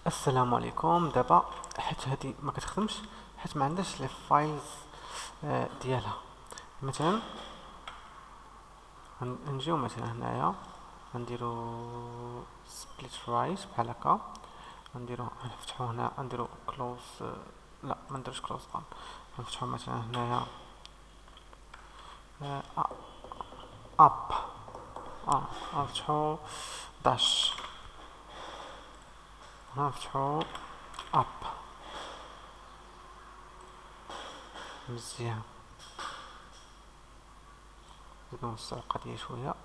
السلام عليكم. دابا حيت هادي ما كتخدمش، حيت ما عندهاش لي فايلز ديالها. مثلا نجيو مثلا هنايا، غنديرو سبليت رايت بحال هكا، نفتحو هنا، نديرو كلوز. لا ما نديروش كلوز بان. نفتحو مثلا هنايا اب، نفتحو داش، نفتحو اب. مزيان، نزيدو نوسعو القضية شوية.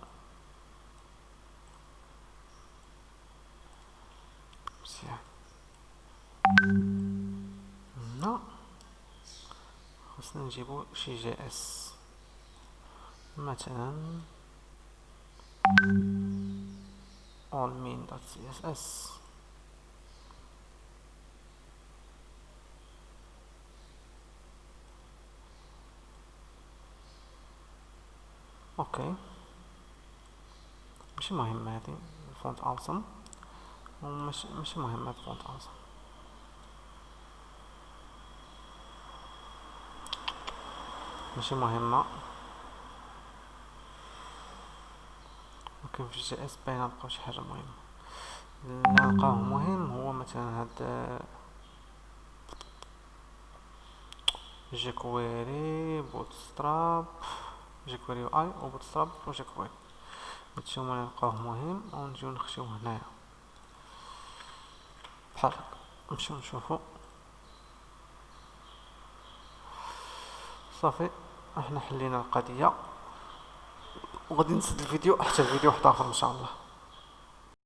مزيان. هنا خصنا نجيبو شي جي اس، مثلا all main.css. اوكي، ماشي مهم هادي الفونت اوسم، ماشي مهم هاد الفونت اوسم. ماشي مهمة، ولكن في الجي اس باينة نلقاو شي حاجة مهمة. اللي نلقاوه مهم هو مثلا هاد جيكويري بوتستراب، جيكويري اي و بوتستراب و جيكويري. هادشي هما اللي نلقاوه مهم، و نجيو نخشيو هنايا بحال هكا، نمشيو نشوفو. صافي، احنا حلينا القضية، وغادي نسد الفيديو حتى الفيديو واحد اخر ان شاء الله.